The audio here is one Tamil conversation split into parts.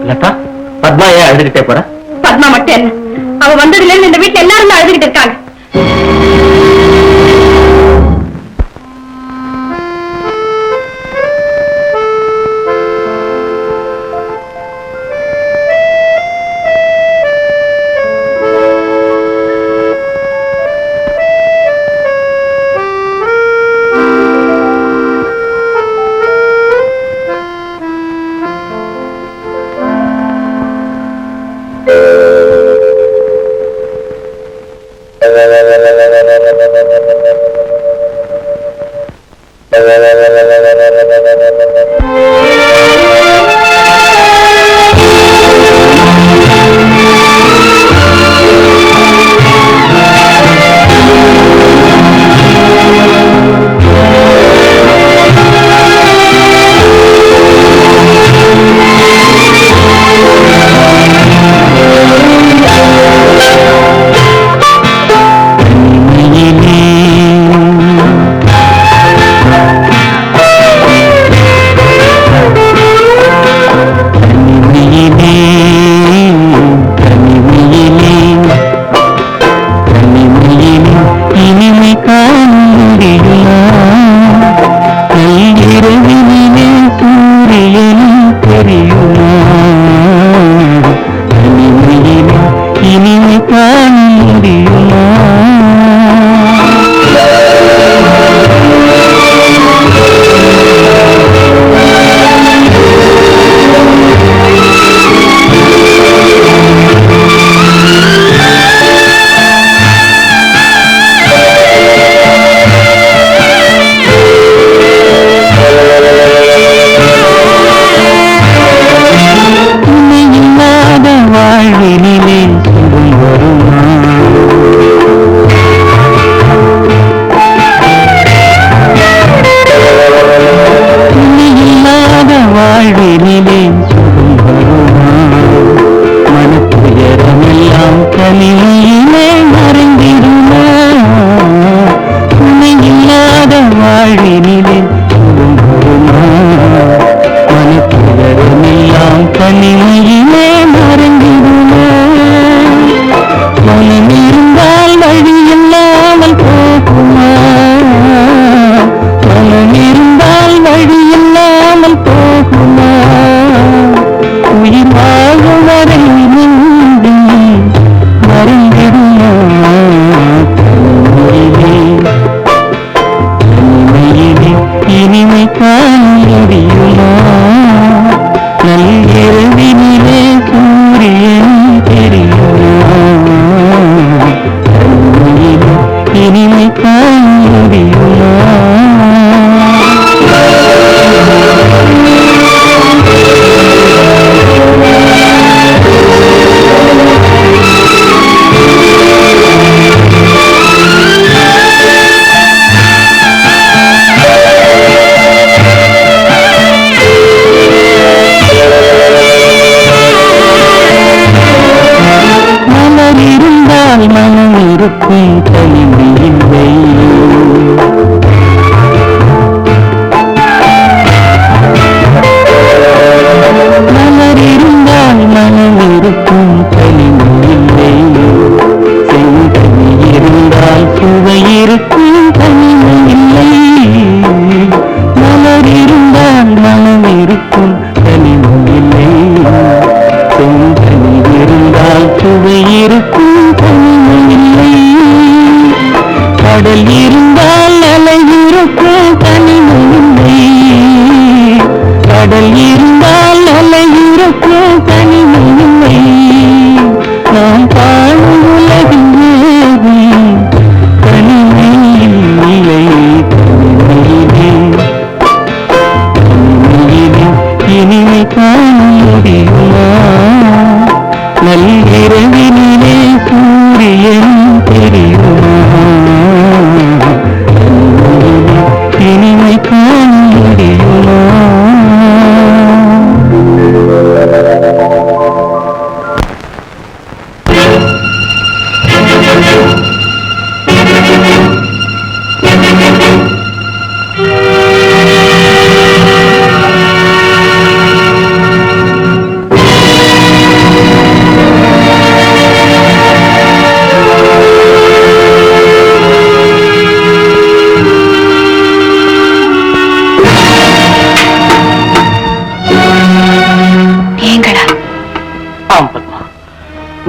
லதா, பத்மா ஏன் அழுதுகிட்டே போற? பத்மா மட்டும் என்ன, அவ வந்ததுல இருந்து இந்த வீட்டுல எல்லாரும் அழுதுகிட்டு இருக்காங்க.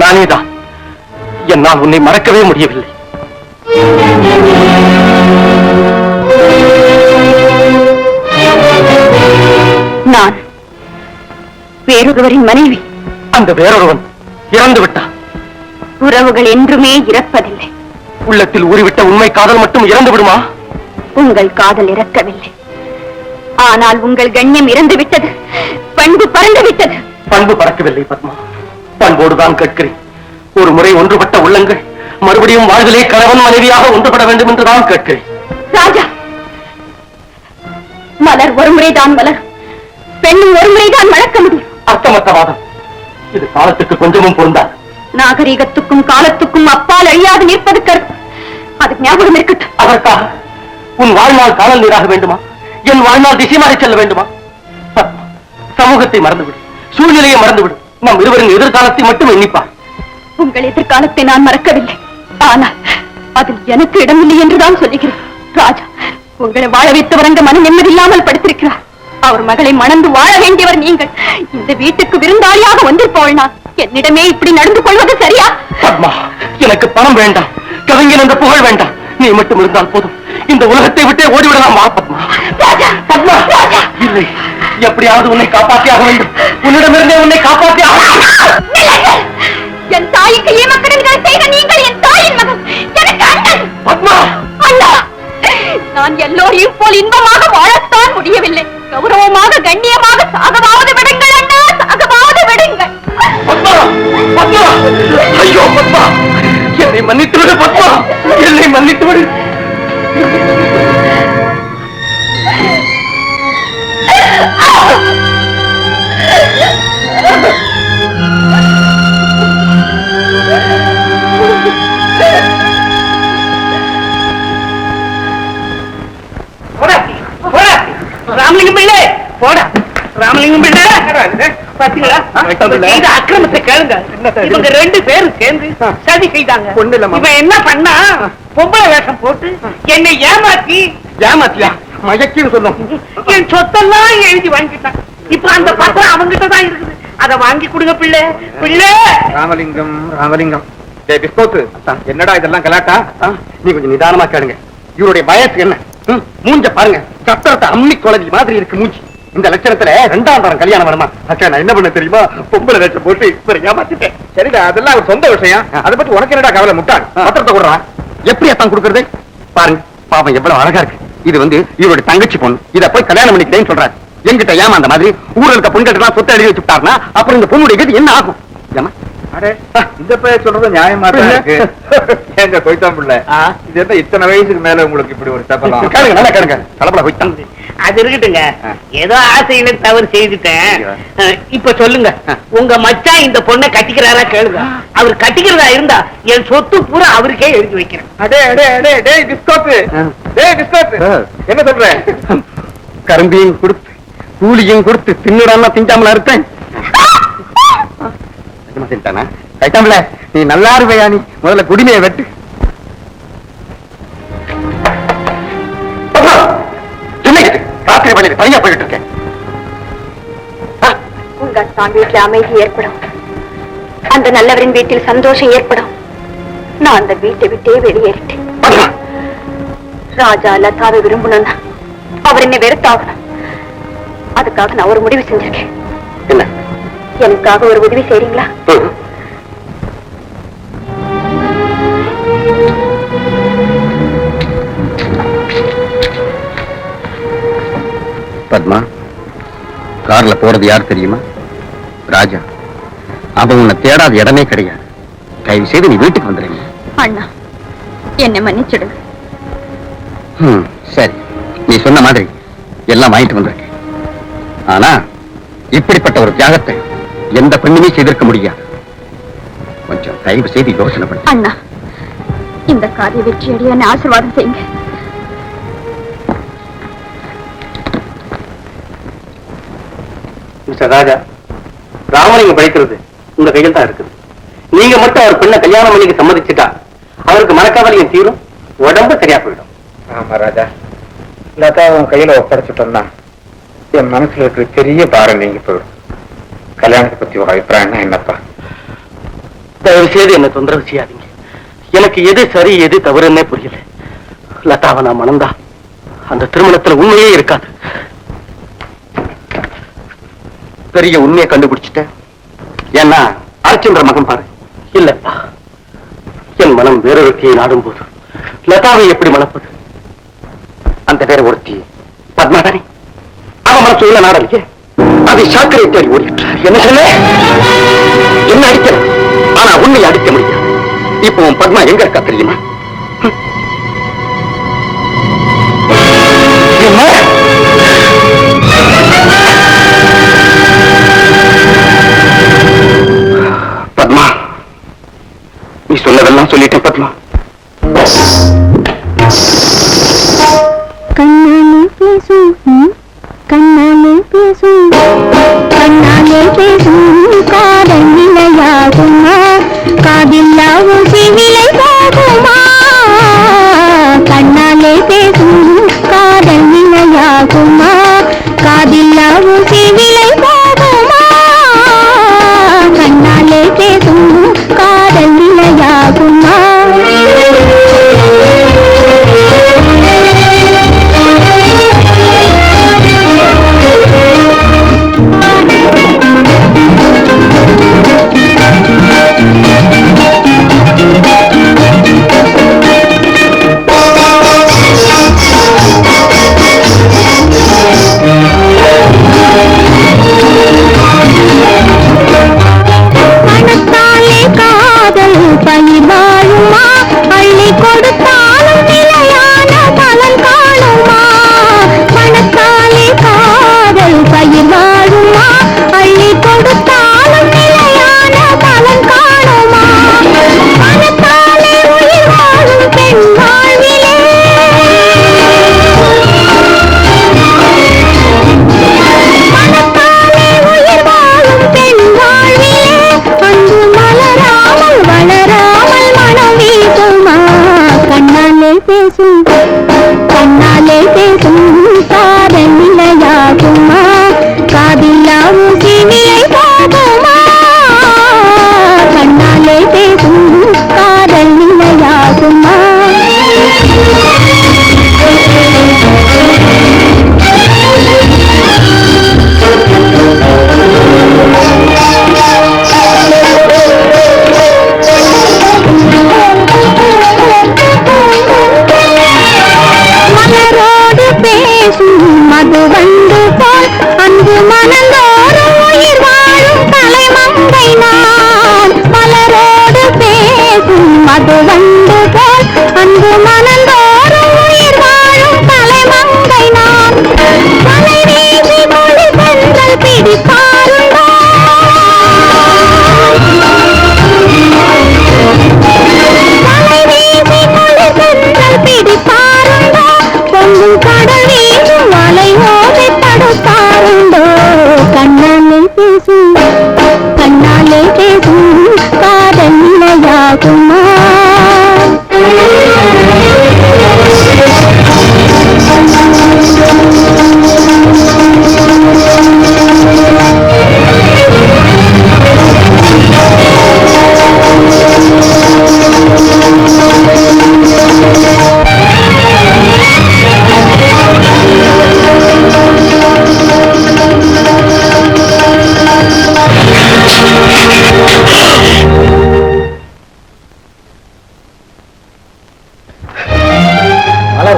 நானேதான். என்னால் உன்னை மறக்கவே முடியவில்லை. நான் வேறொருவரின் மனைவி. அந்த வேறொருவன் இறந்து விட்டான். உறவுகள் என்றுமே இறப்பதில்லை. உள்ளத்தில் ஊறிவிட்ட உண்மை காதல் மட்டும் இறந்து விடுமா? உங்கள் காதல் இறக்கவில்லை. ஆனால் உங்கள் கண்ணியம் இறந்து விட்டது. பண்பு பறந்து விட்டது. பண்பு பறக்கவில்லை பத்மா. பண்போடுதான் கேட்கிறேன். ஒரு முறை ஒன்றுபட்ட உள்ளங்கள் மறுபடியும் வாழ்விலே கணவன் மனைவியாக ஒன்றுபட வேண்டும் என்றுதான் கேட்கிறேன். ராஜா, மலர் ஒரு முறைதான் மலர், பெண்ணும் ஒரு முறைதான் மணக்க முடியும். அர்த்தமற்ற வாதம். இது காலத்துக்கு கொஞ்சமும் பொருந்தாது. நாகரீகத்துக்கும் காலத்துக்கும் அப்பால் அழியாது நிற்பது கருத்து. அது ஞாபகம் இருக்கட்டும். அதற்காக உன் வாழ்நாள் காணல் நீராக வேண்டுமா? என் வாழ்நாள் திசை மாறி செல்ல வேண்டுமா? பத்மா, சமூகத்தை மறந்துவிடு, சூழ்நிலையை மறந்துவிடு. நம் இருவரின் எதிர்காலத்தை மட்டும் எண்ணிப்பார். உங்கள் எதிர்காலத்தை நான் மறக்கவில்லை. ஆனால் அதில் எனக்கு இடமில்லை என்றுதான் சொல்லுகிறேன். ராஜா, உங்களை வாழ வைத்தவர் அங்கு மன நிம்மதியில்லாமல் படுத்திருக்கிறார். அவர் மகளை மணந்து வாழ வேண்டியவர் நீங்கள். இந்த வீட்டுக்கு விருந்தாளியாக வந்திருப்பவள் நான். என்னிடமே இப்படி நடந்து கொள்வது சரியா? பத்மா, எனக்கு பணம் வேண்டாம், கவிஞன் என்ற புகழ் வேண்டாம். நீ மட்டும் இருந்தால் போதும். இந்த உலகத்தை விட்டே ஓடிவிடலாம். வா பத்மா. பத்மா, இல்லை, எப்படியாவது உன்னை காப்பாற்றியாக வேண்டும். உன்னிடமிருந்தே உன்னை காப்பாற்றியாக. என் தாய்க்கு ஈமக்கடன்கள் செய்த நீங்கள் என் தாயின் மகன், எனக்கு அண்ணன். பத்மா, அண்ணா, நான் எல்லோரையும் போல் இன்பமாக வாழத்தான் முடியவில்லை. கௌரவமாக கண்ணியமாக சாகவாவது விடுங்கள் அண்ணா, சாகவாவது விடுங்கள். பத்மா, பத்மா, ஐயோ பத்மா, என்னை மன்னித்து விடு பத்மா, என்னை மன்னித்து விடு. ராமலிங்கம் பிள்ளை போடா. ராமலிங்கம் பிள்ளை பாத்தீங்களா? இந்த அக்கிரமத்தை கேளுங்க. இவங்க 2 பேரும் சேர்ந்து சதி செய்தாங்க. இவன் என்ன பண்ணா, பொம்பளை வேஷம் போட்டு என்னை ஏமாத்தியா மயக்கின்னு சொல்லும். என் சொத்தெல்லாம் எழுதி வாங்கிட்டான். இப்ப அந்த பத்திரம் அவங்கிட்ட தான் இருக்குது. அதை வாங்கி கொடுங்க பிள்ளை. பிள்ளை ராமலிங்கம், ராமலிங்கம், என்னடா இதெல்லாம் கலாட்டா? நீ கொஞ்சம் நிதானமா கேளுங்க. இவருடைய வயசு என்ன? மூஞ்ச பாருங்க, சத்திரத்தை அம்மி குழந்தை மாதிரி இருக்கு மூஞ்சி. இந்த லட்சணத்துல 2ஆம் தரம் கல்யாணம் வேணுமா? அக்கா, நான் என்ன பண்ண தெரியுமா? பொம்பளை வேஷம் போட்டு இப்ப ஏமாத்திட்டேன். சரிடா, அதெல்லாம் ஒரு சொந்த விஷயம். அதை பத்தி உனக்கு என்னடா கவலை? முட்டாள், பத்திரத்தை கொடுறான். எப்படி அத்தான் கொடுக்கறது? பாருங்க, பாவம் எவ்வளவு அழகா இருக்கு. இது இவருடைய தங்கச்சி பொண்ணு. இதை போய் கல்யாணம் பண்ணிக்கிறேன்னு சொல்றாரு. எங்கிட்ட ஏமாந்த மாதிரி ஊரில் இருக்க பொண்ணுகிட்ட சொத்தை எழுதி வச்சுட்டாருன்னா அப்புறம் இந்த பொண்ணுடைய கதி என்ன ஆகும்? இந்த பேர் சொல்றது நியாயமா தான் இருக்கு. ஏங்க கொய்தான் பிள்ளை, இது என்ன இத்தனை வயசுக்கு மேல உங்களுக்கு இப்படி ஒரு தப்பலாம்? கேளுங்க, நல்லா கேளுங்க. தலப்பல கொய்தான். அது இருக்கட்டுங்க, ஏதோ ஆசையில தவறு செய்துட்டேன். இப்ப சொல்லுங்க, உங்க மச்சான் இந்த பொண்ணை கட்டிக்கிறாரா கேளுங்க. அவர் கட்டிக்கிறதா இருந்தா என் சொத்து பூரா அவருக்கே எழுதி வைக்கிறேன். என்ன சொல்ற? கரும்பியும் கொடுத்து கூலியும் கொடுத்து தின்னுடாம திங்காமல இருப்பேன். கைட்டாமல நீ நல்லா இருப்பையா? நீ முதல்ல குடிமையை வெட்டு. ராத்திரி பள்ளியில் தனியா போயிட்டு இருக்கேன். உங்கள் தான் வீட்டில் அமைதி ஏற்படும், அந்த நல்லவரின் வீட்டில் சந்தோஷம் ஏற்படும். நான் அந்த வீட்டை விட்டே வெளியேறிட்டேன். ராஜா லதாவை விரும்பணும்னா அவர் என்னை வெறுத்தாகணும். அதுக்காக நான் ஒரு முடிவு செஞ்சிருக்கேன். என்ன? எனக்காக ஒரு உதவி செய்றீங்களா? பத்மா, கார்ல போறது யார் தெரியுமா? ராஜா. அவன் உன்னை தேடாத இடமே கிடையாது. தயவு செய்து நீ வீட்டுக்கு வந்துடுங்க. அண்ணா, என்னை மன்னிச்சிடுங்க. சரி, நீ சொன்ன மாதிரி எல்லாம் வாங்கிட்டு வந்திருக்கேன். ஆனா இப்படிப்பட்ட ஒரு தியாகத்தை எந்த பெண்ணுமே செய்திருக்க முடியாது. கொஞ்சம் தயவு செய்து யோசனை பண்ணு. அண்ணா, இந்த காரிய வெற்றியடைய ஆசீர்வாதம் செய்யுங்க. மிஸ்டர் ராஜா, ராமலிங்கம் படிக்கிறது உங்க கையில் தான் இருக்குது. நீங்க மட்டும் அவர் பெண்ணை கல்யாணம் பண்ணிக்க சம்மதிச்சுட்டா அவருக்கு மனக்கவலையும் தீரும், உடம்பு சரியா போயிடும். ஆமா ராஜா, லதா உன் கையில ஒப்படைச்சிட்டோம்னா என் மனசுல இருக்கிற பெரிய பாரம் நீங்க போயிடும். கல்யாணத்தை பத்தி ஒரு அபிப்பிராயம்னா என்னப்பா? தயவு செய்து என்ன தொந்தரவு செய்யாதீங்க. எனக்கு எது சரி எது தவறுன்னே புரியல. லதாவை நான் மணந்தா அந்த திருமணத்துல உண்மையே இருக்காது. பெரிய உண்மையை கண்டுபிடிச்சிட்டேன். ஏன்னா அர்ச்சந்திர மகன் பாரு. இல்லப்பா, என் மனம் வேறொருத்தியை நாடும் போது லதாவை எப்படி மணப்பது? அந்த வேற ஒருத்தி பத்மாதானி. அவன் மனசு உள்ள நாடலையே, அதை சாக்கரை தேடி ஓடிட்டார். என்ன சொல்ல? என்ன அடிக்கிற? ஆனா உன்னை அடிக்க முடியாது. இப்போ உன் பத்மா எங்க இருக்கா தெரியுமா? பத்மா, நீ சொன்னதெல்லாம் சொல்லிட்டேன் பத்மா. கண்ணாலே பேசும் கண்ணாலே பேசும் கண்ணாலே பேசும் காதல் நிலையாகுமா, காதில்லாவும் சிவிலை போகுமா. கண்ணாலே பேசும் காதல் நிலையாகுமா, காதில்லாவும் சிவிலை போகுமா. கண்ணாலே பேசும் காதல் நிலையாகுமா.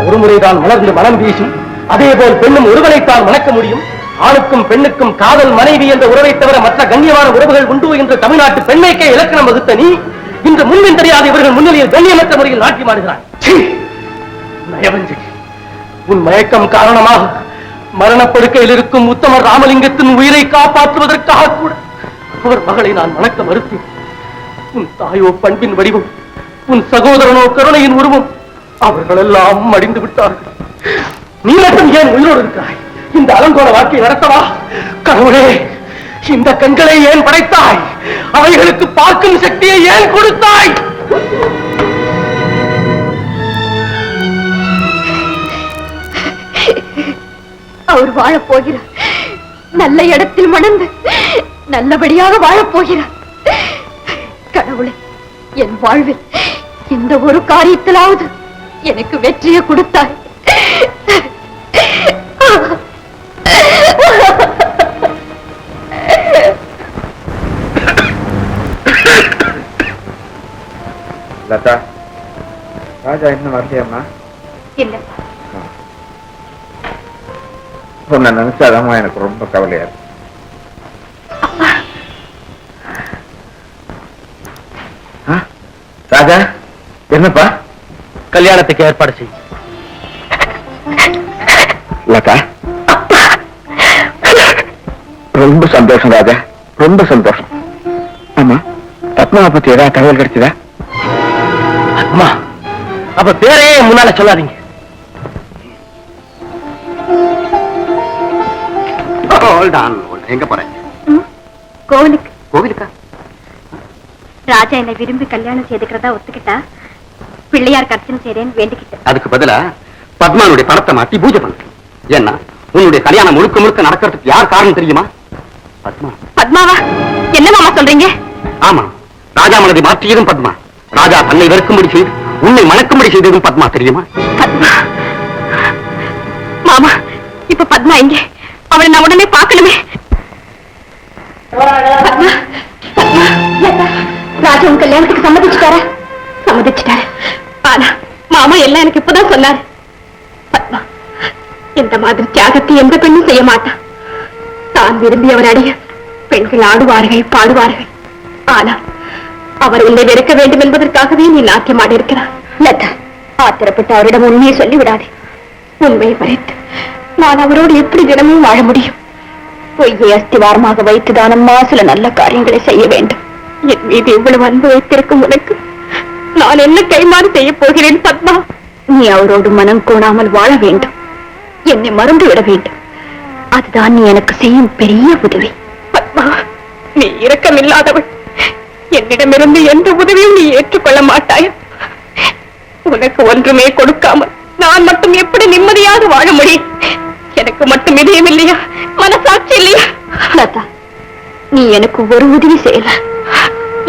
ஒருமுறைதான் மலர்ந்து மனம் வீசும். அதேபோல் பெண்ணும் ஒருவனைத்தான் மணக்க முடியும். ஆணுக்கும் பெண்ணுக்கும் காதல் மனைவி என்ற உறவை தவிர மற்ற கண்ணியமான உறவுகள் உண்டு என்று தமிழ்நாட்டு பெண்மைக்கே இலக்கணம் வகுத்த நீ இன்று முன்பின் தெரியாத இவர்கள் முன்னிலையில் கண்ணியமற்ற முறையில் நாட்டியமாடுகிறார். நயவஞ்சகி, உன் மயக்கம் காரணமாக மரணப்படுக்கையில் இருக்கும் உத்தமர் ராமலிங்கத்தின் உயிரை காப்பாற்றுவதற்காக கூட அவர் மகளை நான் மணக்க மறுத்தேன். உன் தாயோ பண்பின் வடிவம், உன் சகோதரனோ கருணையின் உருவம், அவர்கள் எல்லாம் மடிந்து விட்டார்கள். நீ மட்டும் ஏன் உயிரோடு இருக்கிறாய்? இந்த அலங்கோல வாழ்க்கை நடத்தவா? கடவுளே, இந்த கண்களை ஏன் படைத்தாய்? அவைகளுக்கு பார்க்கும் சக்தியை ஏன் கொடுத்தாய்? அவர் வாழப் போகிறார். நல்ல இடத்தில் மணந்து நல்லபடியாக வாழப் போகிறார். கடவுளே, என் வாழ்வில் இந்த ஒரு காரியத்திலாவது எனக்கு வெற்றியை கொடுத்தாய். லதா, ராஜா இன்னும் வரலையாம்மா? இல்ல, உன்னை நினைச்சாதாம்மா எனக்கு ரொம்ப கவலையா இருக்கு. ராஜா, என்னப்பா? கல்யாணத்துக்கு ஏற்பாடு செய். லதா, ரொம்ப சந்தோஷம் ராஜா, ரொம்ப சந்தோஷம். ஆமா, பத்மாவை பத்தி ஏதாவது தகவல் கிடைச்சதா? அம்மா, அப்ப பேரே முன்னால சொல்லாதீங்க. எங்க போறேன்? கோவிலுக்கு. கோவிலுக்கா? ராஜா என்னை விரும்பி கல்யாணம் செய்துக்கிறதா ஒத்துக்கிட்டா பிள்ளையார் கர்ச்சனை செய்றேன்னு வேண்டிக்கிட்டேன். அதுக்கு பதிலா பத்மானுடைய பணத்தை மாத்தி பூஜை பண்ணு. ஏன்னா உன்னுடைய கல்யாணம் முழுக்க முழுக்க நடக்கிறதுக்கு யார் காரணம் தெரியுமா? பத்மா. பத்மாவா? என்ன மாமா சொல்றீங்க? ஆமா, ராஜா மனதை மாற்றியதும் பத்மா. ராஜா தன்னை வெறுக்கும்படி செய்து உன்னை மணக்கும்படி செய்ததும் பத்மா, தெரியுமா? பத்மா. மாமா, இப்ப பத்மா எங்கே? அவளை நான் உடனே பார்க்கணுமே. பத்மா, பத்மா, லதா, ராஜா உன் கல்யாணத்துக்கு சம்மதிச்சுட்டாரா? சம்மதிச்சுட்டாரு. ஆனா மாமா எல்லாம் எனக்கு இப்பதான் சொன்னாரு. பத்மா, இந்த மாதிரி தியாகத்தை எந்த பெண்ணும் செய்ய மாட்டான். தான் விரும்பியவர் அடைய பெண்கள் ஆடுவார்கள், பாடுவார்கள். ஆனா அவர் உன்னை வெறுக்க வேண்டும் என்பதற்காகவே நீ நாட்டியமாடி இருக்கிறார். லதா, ஆத்திரப்பட்டு அவரிடம் உண்மையை சொல்லிவிடாதே. உண்மையை மறைத்து நான் அவரோடு எப்படி தினமும் வாழ முடியும்? பொய்யை அஸ்திவாரமாக வைத்துதானம்மா சில நல்ல காரியங்களை செய்ய வேண்டும். என் மீது இவ்வளவு அன்பு வைத்திருக்கும் உனக்கு நான் என்ன கைமாறு செய்ய போகிறேன்? பத்மா, நீ அவரோடு மனம் கோணாமல் வாழ வேண்டும். என்னை மறந்து விட வேண்டும். அதுதான் நீ எனக்கு செய்யும் பெரிய உதவி. பத்மா, நீ இரக்கமில்லாதவள். என்னிடமிருந்து எந்த உதவியும் நீ ஏற்றுக்கொள்ள மாட்டாய். உனக்கு ஒன்றுமே கொடுக்காமல் நான் மட்டும் எப்படி நிம்மதியாக வாழ முடியும்? எனக்கு மட்டும் இதயம் இல்லையா? மனசாட்சி இல்லையா? லதா, நீ எனக்கு ஒரு உதவி செய்யல.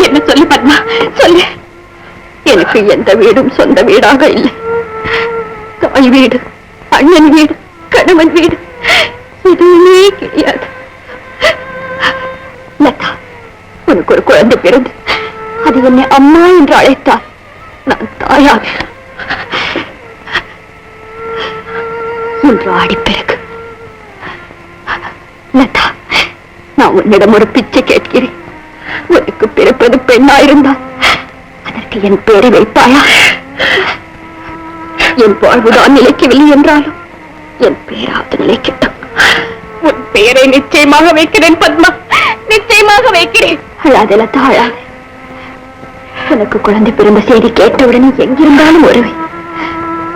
என்ன சொல்லு பத்மா, சொல்லு. எனக்கு எந்த வீடும் சொந்த வீடாக இல்லை. தாய் வீடு, அண்ணன் வீடு, கணவன் வீடு எதுவுமே கிடையாது. லதா, உனக்கு ஒரு குழந்தை பிறந்து அது என்னை அம்மா என்று அழைத்தால் நான் தாயாக இன்று ஆடிப்பிறகு. லதா, நான் உன்னிடம் ஒரு பிச்சை கேட்கிறேன். உனக்கு பிறப்பது பெண்ணாயிருந்தால் அதற்கு என் பேரை வைப்பாயா? என் வாழ்வுதான் நிலைக்கவில்லை என்றாலும் என் பேராவது நிலைக்கட்டும். உன் பெயரை நிச்சயமாக வைக்கிறேன் பத்மா, நிச்சயமாக வைக்கிறேன். அழாத லதா, அழாத. உனக்கு குழந்தை பிறந்த செய்தி கேட்டவுடனே எங்கிருந்தாலும் வருவே.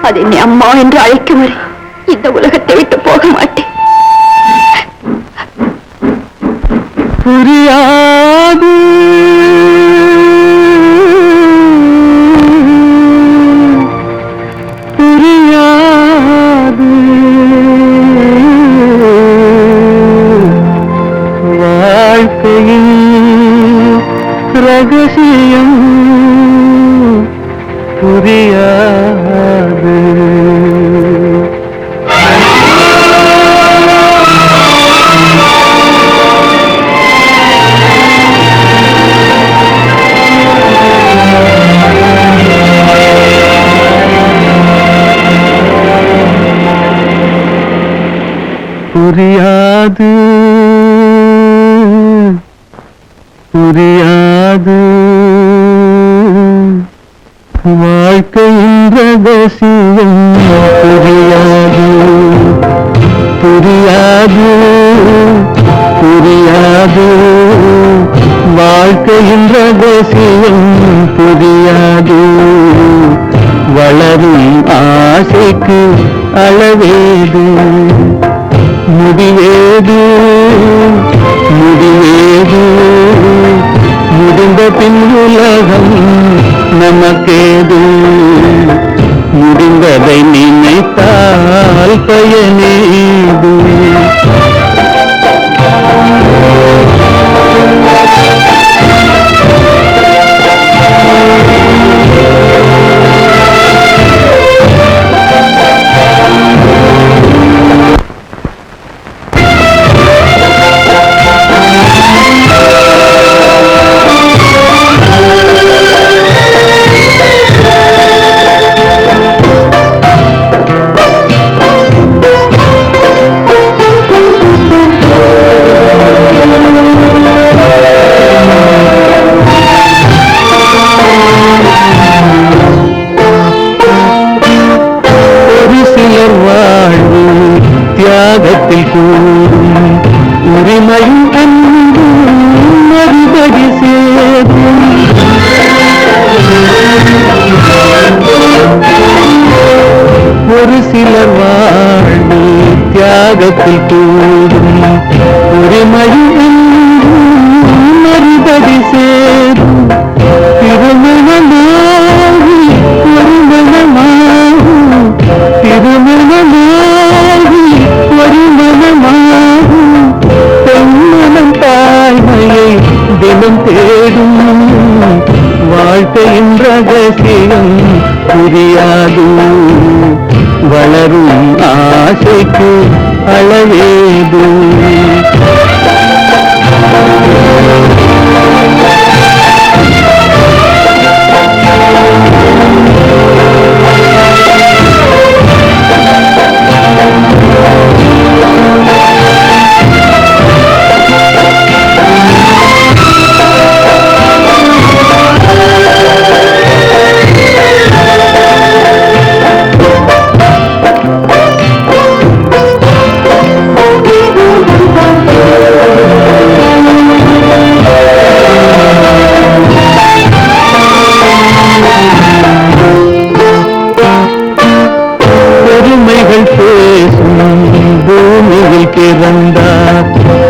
அது என்னை அம்மா என்று அழைக்கும் வரை இந்த உலகத்தை விட்டு போக மாட்டேன். புரியாது புரியாது வாழ்க்கையின் ரகசியம் புரியாது. புரியாது புரியாது வாழ்க்கையின் ரகசியம் புரியாது புரியாது புரியாது வாழ்க்கையின் ரகசியம் புரியாது. வளரும் ஆசைக்கு அளவேது, முடிவேது முடிவேது, முடிந்த பின் உலகம் நமக்கேது. முடிந்ததை நினைத்தால் பயனேது. தினம் தேடும் வாழ்க்கையின் ரகசியம் புரியாது. வளரும் ஆசைக்கு அளவேது.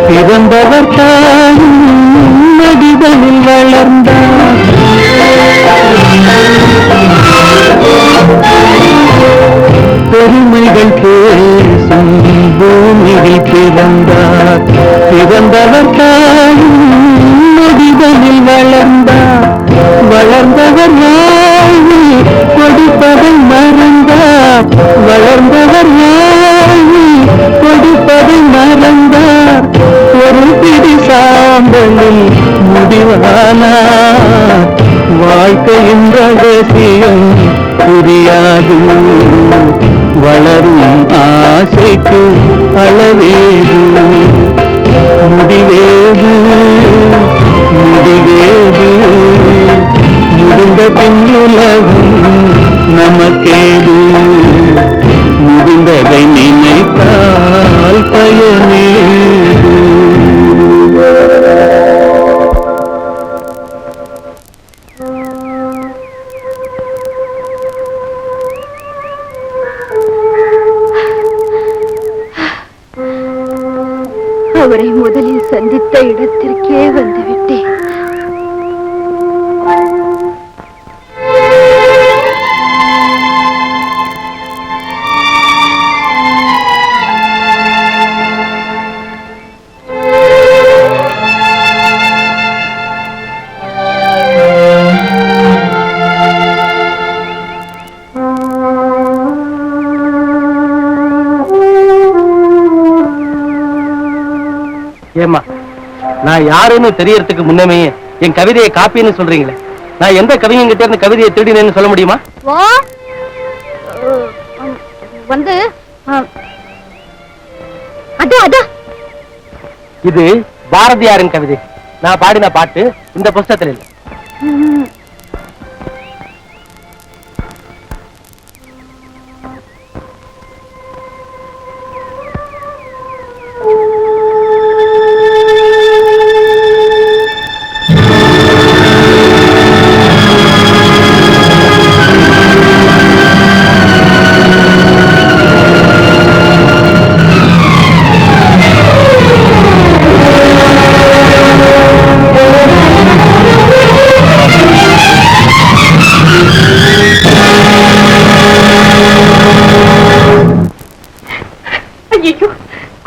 பிறந்தவர் தாயும் மனிதனில் வளர்ந்தார். பெருமைகள் பேசும் பூமியில் பிறந்தார். பிறந்தவர் தாயும் மனிதனில் வளர்ந்தார். வளர்ந்தவர் வாழ்வு கொடுப்பதை மறந்தார். வளர்ந்தவர் வாழ்வு கொடுப்பதை மறந்தார். ஒரு பிடி சாம்பலில் முடிவானார். வாழ்க்கையின் ரகசியம் புரியாது. வளரும் ஆசைக்கு அளவேது. முடிவேது முடிவேது. முடிந்த பின்னுலகம் நமக்கேது. முடிந்ததை நினைத்தால் பயனேது. அவரை முதலில் சந்தித்த இடத்திற்கே வந்துவிட்டேன். ஏமா, நான் யாருன்னு தெரியறதுக்கு முன்னமே என் கவிதையை காப்பின்னு சொல்றீங்களே, நான் எந்த கவிஞங்கிட்ட இருந்து கவிதையை திருடினேன்னு சொல்ல முடியுமா? வந்து அதான் இது பாரதியாரின் கவிதை. நான் பாடின பாட்டு இந்த புஸ்தகத்தில் இல்லை.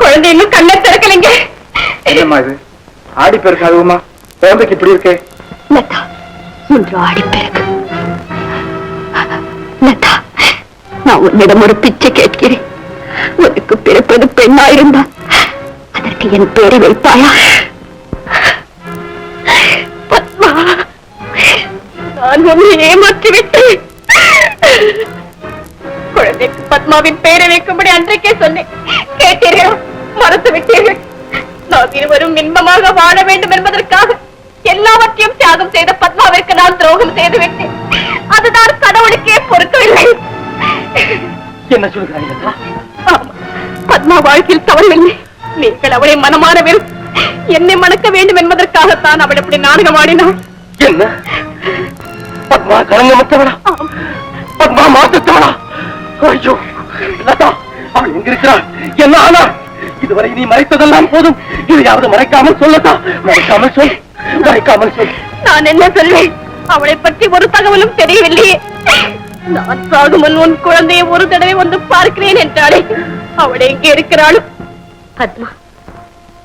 குழந்தை இன்னும் கண்ணை திறக்கலைங்க. என்னம்மா இது ஆடிப்பெருக்கு? அதுவுமா குழந்தைக்கு இப்படி இருக்கே? லதா, ஒன்று ஆடிப்பெருக்கு. லதா, நான் உன்னிடம் ஒரு பிச்சை கேட்கிறேன். உனக்கு பிறப்பது பெண்ணாயிருந்தால் அதற்கு என் பேரை வைப்பாயா? பத்மா, நான் உன்னை ஏமாற்றிவிட்டேன். குழந்தைக்கு பத்மாவின் பெயரை வைக்கும்படி அன்றைக்கே சொன்னேன். கேட்டீர்கள், மறந்து விட்டீர்கள். நாம் இருவரும் இன்பமாக வாழ வேண்டும் என்பதற்காக எல்லாவற்றையும் தியாகம் செய்த பத்மாவிற்கு நான் துரோகம் செய்து விட்டேன். அதுதான் கடவுளுக்கே பொறுக்கவில்லை. என்ன சொல்கிறாய்? பத்மா வாழ்க்கையில் தவறில்லை. நீங்கள் அவளை மனமாற வேண்டும், என்னை மணக்க வேண்டும் என்பதற்காகத்தான் அவள் இப்படி நாடகம் ஆடினாள். என்ன? பத்மா கலங்கமற்றவளா? பத்மா மாற்றத்தவளா? ஐயோ லதா, அவள் எங்க இருக்கிறாள்? என்ன ஆனா? இதுவரை நீ மறைத்ததெல்லாம் போதும். இதையாவது மறைக்காமல் சொல்லதா? மறைக்காமல் சொல், மறைக்காமல் சொல். நான் என்ன சொல்வேன்? அவளை பற்றி ஒரு தகவலும் தெரியவில்லையே. நான் சாகுமன் உன் குழந்தையை ஒரு தடவை வந்து பார்க்கிறேன் என்றாலே. அவளை எங்கே இருக்கிறாள்? பத்மா,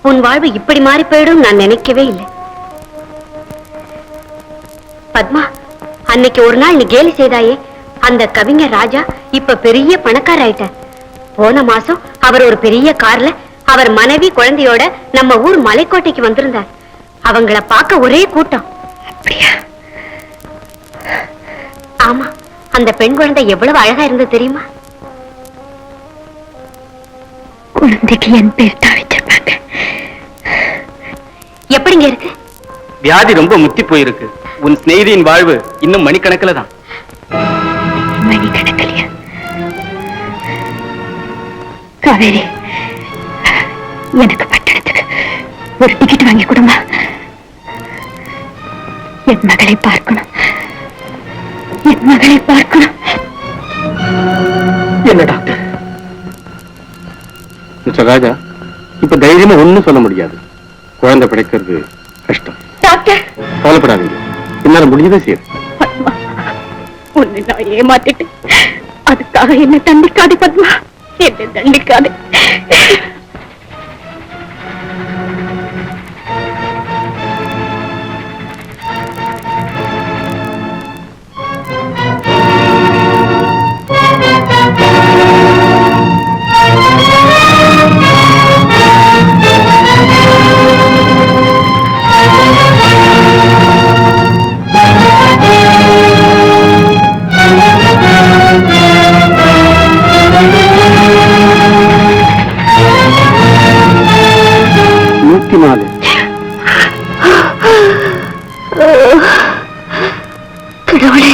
உன் வாழ்வு இப்படி மாறி போயிடும் நான் நினைக்கவே இல்லை. பத்மா, அன்னைக்கு ஒரு நாள் நீ கேலி செய்தாயே, அந்த கவிஞர் ராஜா இப்ப பெரிய பணக்கார ஆயிட்டார். போன மாசம் அவர் ஒரு பெரிய கார்ல அவர் மனைவி குழந்தையோட நம்ம ஊர் மலைக்கோட்டைக்கு வந்திருந்தார். அவங்கள பார்க்க ஒரே கூட்டம். அப்படியா? ஆமா. அந்த பெண் குழந்தை எவ்வளவு அழகா இருந்தது தெரியுமா? குழந்தைக்கு என் பேர் தான் வச்சிருப்பாங்க. எப்படிங்க இருக்கு? வியாதி ரொம்ப முத்தி போயிருக்கு. உன் சிநேகிதியின் வாழ்வு இன்னும் மணிக்கணக்கில் தான். மணிக்கணக்கிலையா? காவேரி, எனக்கு பட்டணத்துக்கு ஒரு டிக்கெட் வாங்கி கொடுமா. என் மகளை பார்க்கணும், என் மகளை பார்க்கணும். என்ன டாக்டர்? மிஸ்டர் ராஜா, இப்ப தைரியமா ஒண்ணும் சொல்ல முடியாது. குழந்தை பிழைக்கிறது கஷ்டம். டாக்டர், கவலைப்படாதீங்க, என்னால முடியவே செய்யுது. பத்மா, உன்னை நான் ஏமாத்திட்டேன். அதுக்காக என்ன தண்டிக்காதே பத்மா, என்னை தண்டிக்காதே. கடவுளே,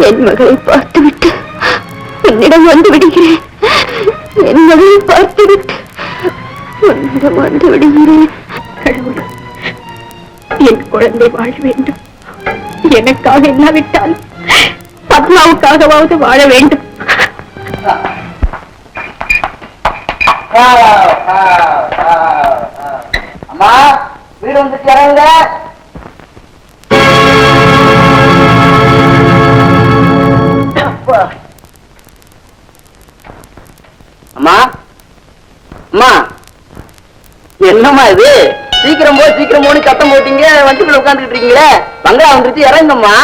என் மகளை பார்த்துவிட்டு என்னிடம் வந்து விடுகிறேன். என் மகளை பார்த்துவிட்டு உன்னிடம் வந்து விடுகிறேன். கடவுளே, என் குழந்தை வாழ வேண்டும். எனக்காக இல்லாவிட்டால் பத்மாவுக்காகவாவது வாழ வேண்டும். அம்மா, வீடு வந்து திறங்க. அம்மா, அம்மா, என்னம்மா இது? சீக்கிரம் போன்னு சத்தம் போட்டீங்க, வண்டிக்குள்ள உட்காந்துட்டு இருக்கீங்களே. பங்களா வந்துருச்சு, இறங்கம்மா.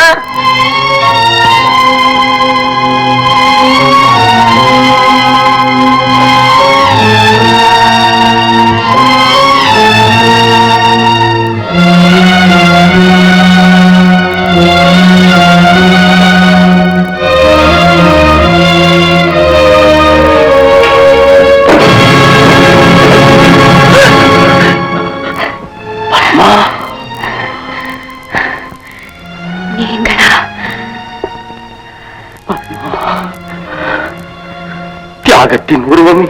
தியாகத்தின் உருவமே,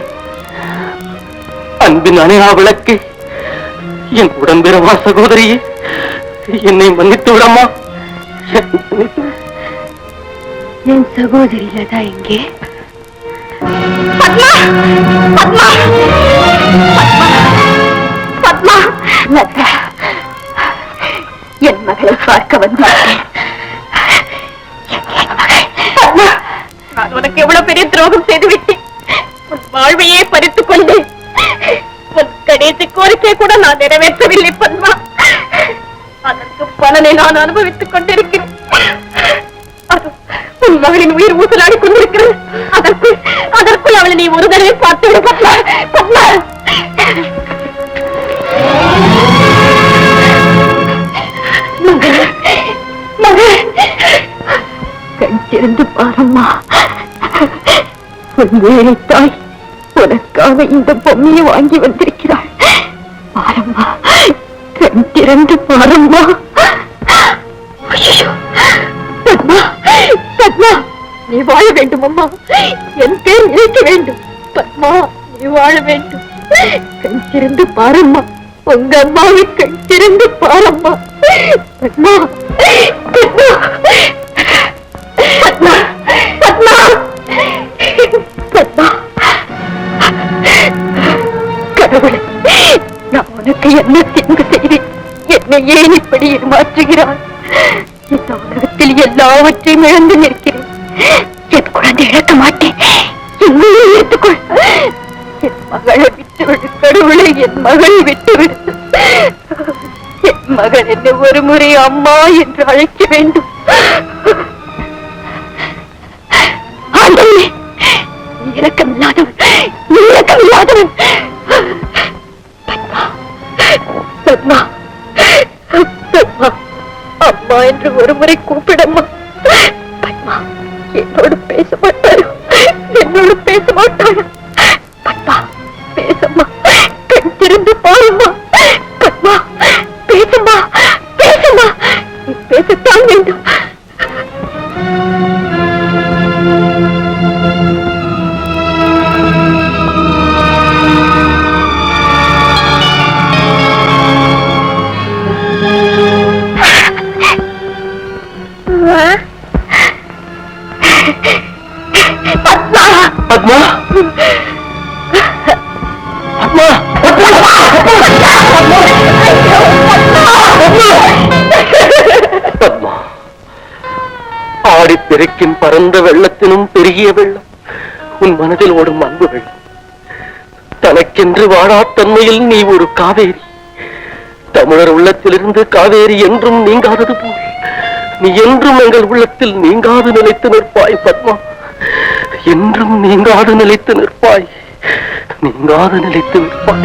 அன்பின் அணையா விளக்கு, என் உடன்பிறவா சகோதரியே, என்னை மன்னித்து விடம்மா. என் சகோதரி லதா எங்கே? பத்மா, பத்மா, பத்மா, லதா, என் மகளை பார்க்க வந்தேன். பத்மா, நான் உனக்கு எவ்வளவு பெரிய துரோகம் செய்து விட்டேன். உன் வாழ்வையே பறித்துக் கொண்டேன். உன் கடைசி கோரிக்கை கூட நான் நிறைவேற்றவில்லை பத்மா. அதற்கு பலனை நான் அனுபவித்துக் கொண்டிருக்கிறேன். உன் மகளின் உயிர் ஊசலாடி கொண்டிருக்கிறது. அதற்குள் அவளை நீ ஒரு தடவை பார்த்து விடு பத்மா. பத்மா, கண் திறந்து பாரம்மா. உன் ஏழை தாய் உனக்காக இந்த பொம்மையை வாங்கி வந்திருக்கிறாள். பாரம்மா, கண் திறந்து பாரம்மா. பத்மா, பத்மா, நீ வாழ வேண்டும் அம்மா. என் பேர் நினைக்க வேண்டும். பத்மா, நீ வாழ வேண்டும். கண் திறந்து பாரம்மா. உங்க அம்மாவை கண் திறந்து பாரம்மா. பத்மா, பத்மா, பத்மா, பத்மா, பத்மா. கடவுளே, நான் உனக்கு என்ன தீங்கு செய்தேன்? என்னை ஏன் இப்படி ஏமாற்றுகிறான்? இந்த உலகத்தில் எல்லாவற்றையும் இழந்து நிற்கிறேன். என் குழந்தை இழக்க மாட்டேன். என்னையே ஏற்றுக்கொள். என் மகளை விட்டுவிடு கடவுளை, என் மகளை விட்டுவிடு. என் மகன் என்னை ஒரு முறை அம்மா என்று அழைக்க வேண்டும். ஆண்டவனே, நீ இரக்கமில்லாதவன், நீ இரக்கமில்லாதவன். பத்மா, பத்மா, அம்மா என்று ஒரு முறை கூப்பிடம்மா. பத்மா, என்னோடு பேச மாட்டாரோ? என்னோடு பேச மாட்டாரோ? பத்மா, பேசம்மா, கண் திறந்து பாரும்மா. பத்மா, பேசம்மா, பேசம்மா, நீ பேசத்தான் வேண்டும். பத்மா, பத்மா, பத்மா, பத்மா, ஆடிப்பெருக்கின் பரந்த வெள்ளத்தினும் பெருகிய வெள்ளம் உன் மனதில் ஓடும் அன்பு வெள்ளம். தனக்கென்று வாழாத்தன்மையில் நீ ஒரு காவேரி. தமிழர் உள்ளத்திலிருந்து காவேரி என்றும் நீங்காதது போல் நீ என்றும் எங்கள் உள்ளத்தில் நீங்காது நிலைத்து நிற்பாய் பத்மா. என்றும் நீங்காது நிலைத்து நிற்பாய், நீங்காது நிலைத்து நிற்பாய்.